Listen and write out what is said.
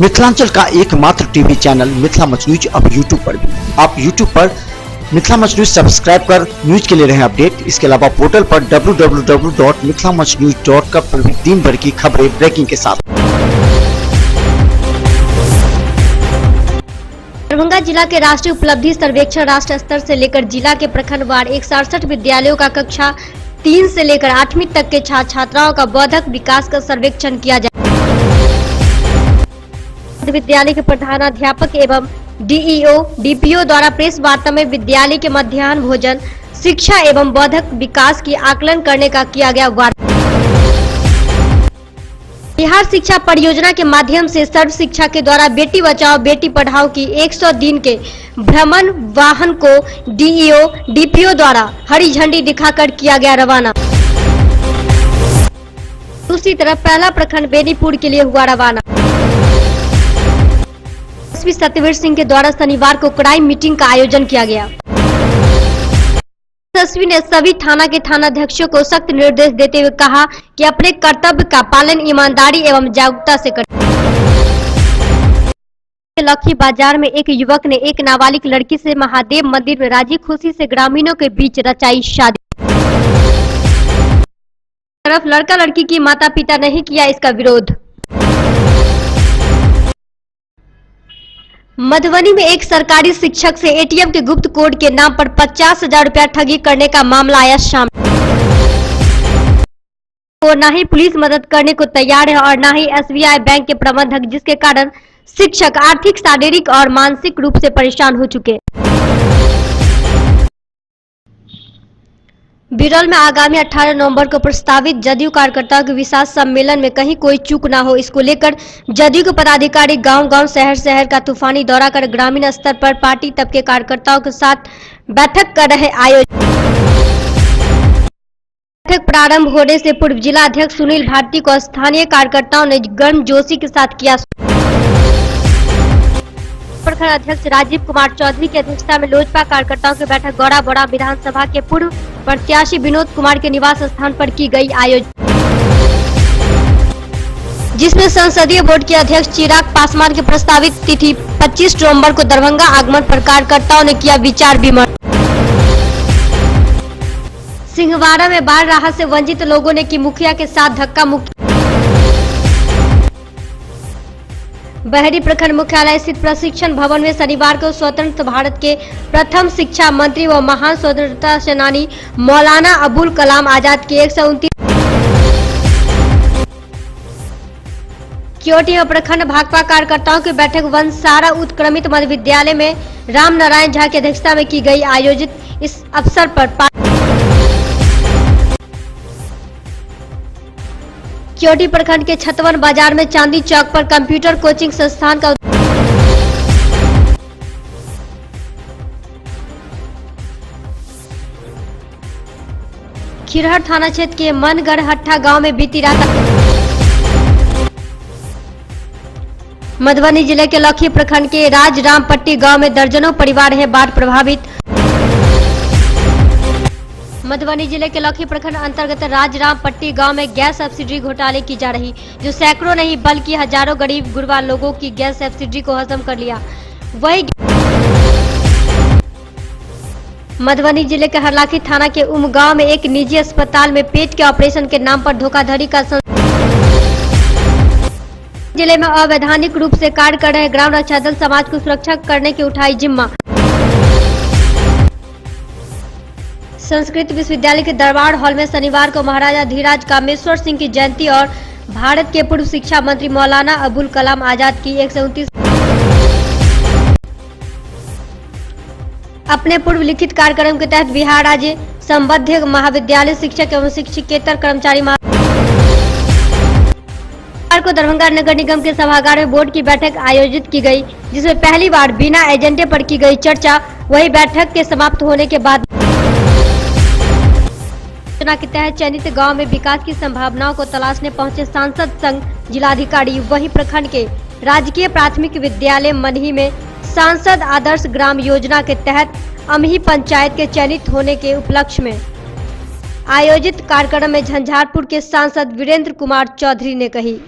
मिथिलांचल का एकमात्र TV channel Mithila much news अब यूट्यूब पर भी। आप यूट्यूब पर मिथिला मच न्यूज सब्सक्राइब कर न्यूज के लिए रहे अपडेट। इसके अलावा पोर्टल पर www.mithilamachnews.com पर भी दिन भर की खबरें ब्रेकिंग के साथ। दरभंगा जिला के राष्ट्रीय उपलब्धि सर्वेक्षण राष्ट्र स्तर से लेकर जिला के प्रखंडवार 167 विद्यालयों का कक्षा 3 से लेकर 8वीं तक के छात्र छात्राओं का बौद्धिक विकास का सर्वेक्षण किया जाए। विद्यालय के प्रधानाध्यापक एवं डीईओ डीपीओ द्वारा प्रेस वार्ता में विद्यालय के मध्याह्न भोजन शिक्षा एवं बौद्धिक विकास की आकलन करने का किया गया वार्ता। बिहार शिक्षा परियोजना के माध्यम से सर्व शिक्षा के द्वारा बेटी बचाओ बेटी पढ़ाओ की 100 दिन के भ्रमण वाहन को डीईओ डीपीओ द्वारा हरी झंडी दिखाकर किया गया रवाना। दूसरी तरफ पहला प्रखंड बेनीपुर के लिए हुआ रवाना। एसपी सत्यवीर सिंह के द्वारा शनिवार को क्राइम मीटिंग का आयोजन किया गया। एसपी ने सभी थाना के थानाध्यक्षों को सख्त निर्देश देते हुए कहा कि अपने कर्तव्य का पालन ईमानदारी एवं जागरूकता से करें। लखी बाजार में एक युवक ने एक नाबालिग लड़की से महादेव मंदिर में राजी खुशी से ग्रामीणों के बीच रचाई शादी। तरफ लड़का लड़की की माता पिता नहीं किया इसका विरोध। मधुबनी में एक सरकारी शिक्षक से एटीएम के गुप्त कोड के नाम पर 50,000 रुपया ठगी करने का मामला आया सामने। और न ही पुलिस मदद करने को तैयार है और न ही एसबीआई बैंक के प्रबंधक, जिसके कारण शिक्षक आर्थिक, शारीरिक और मानसिक रूप से परेशान हो चुके। बिरौल में आगामी 18 नवंबर को प्रस्तावित जदयू कार्यकर्ताओं के विशाल सम्मेलन में कहीं कोई चूक ना हो, इसको लेकर जदयू के पदाधिकारी गांव-गांव, शहर-शहर का तूफानी दौरा कर ग्रामीण स्तर पर पार्टी तब के कार्यकर्ताओं के साथ बैठक कर रहे। बैठक प्रारंभ होने से पूर्व जिला अध्यक्ष सुनील भारती को स्थानीय कार्यकर्ताओं ने गर्मजोशी के साथ किया। प्रखंड अध्यक्ष राजीव कुमार चौधरी की अध्यक्षता में लोजपा कार्यकर्ताओं की बैठक गौड़ाबोड़ा विधानसभा के पूर्व प्रत्याशी विनोद कुमार के निवास स्थान पर की गई आयोजित, जिसमें संसदीय बोर्ड के अध्यक्ष चिराग पासवान की प्रस्तावित तिथि 25 नवंबर को दरभंगा आगमन पर कार्यकर्ताओं ने किया विचार विमर्श। सिंहवाड़ा में बाढ़ राहत से वंचित लोगों ने की मुखिया के साथ धक्का मुक्की। बहरी प्रखंड मुख्यालय स्थित प्रशिक्षण भवन में शनिवार को स्वतंत्र भारत के प्रथम शिक्षा मंत्री व महान स्वतंत्रता सेनानी मौलाना अबुल कलाम आजाद की 129 क्योटी में प्रखंड भाकपा कार्यकर्ताओं की बैठक वंसारा उत्क्रमित मध्य विद्यालय में राम नारायण झा की अध्यक्षता में की गई आयोजित। इस अवसर पर क्योटी प्रखंड के छतवन बाजार में चांदी चौक पर कंप्यूटर कोचिंग संस्थान का खिरहर थाना क्षेत्र के मनगढ़ हट्टा गांव में बीती रात। मधुबनी जिले के लखी प्रखंड के राजरामपट्टी गांव में दर्जनों परिवार है बाढ़ प्रभावित। मधुबनी जिले के लखी प्रखंड अंतर्गत राजरामपट्टी गांव में गैस सब्सिडी घोटाले की जा रही, जो सैकड़ों नहीं बल्कि हजारों गरीब गुरबा लोगों की गैस सब्सिडी को हजम कर लिया। वही मधुबनी जिले के हरलाखी थाना के उमगांव में एक निजी अस्पताल में पेट के ऑपरेशन के नाम पर धोखाधड़ी का जिले में अवैधानिक रूप से कार्य कर रहे ग्राम रक्षा दल समाज को सुरक्षा करने की उठाई जिम्मा। संस्कृत विश्वविद्यालय के दरबार हॉल में शनिवार को महाराजा धीराज कामेश्वर सिंह की जयंती और भारत के पूर्व शिक्षा मंत्री मौलाना अबुल कलाम आजाद की 129 अपने पूर्व लिखित कार्यक्रम के तहत बिहार राज्य संबद्ध महाविद्यालय शिक्षक एवं शिक्षकेतर कर्मचारी को दरभंगा नगर निगम के सभागार में बोर्ड की बैठक आयोजित की गई, जिसमें पहली बार बिना एजेंडे पर की गई चर्चा। वही बैठक के समाप्त होने के बाद योजना के तहत चयनित गांव में विकास की संभावनाओं को तलाशने पहुंचे सांसद संघ जिलाधिकारी। वही प्रखंड के राजकीय प्राथमिक विद्यालय मनही में सांसद आदर्श ग्राम योजना के तहत अमही पंचायत के चयनित होने के उपलक्ष्य में आयोजित कार्यक्रम में झंझारपुर के सांसद वीरेंद्र कुमार चौधरी ने कही।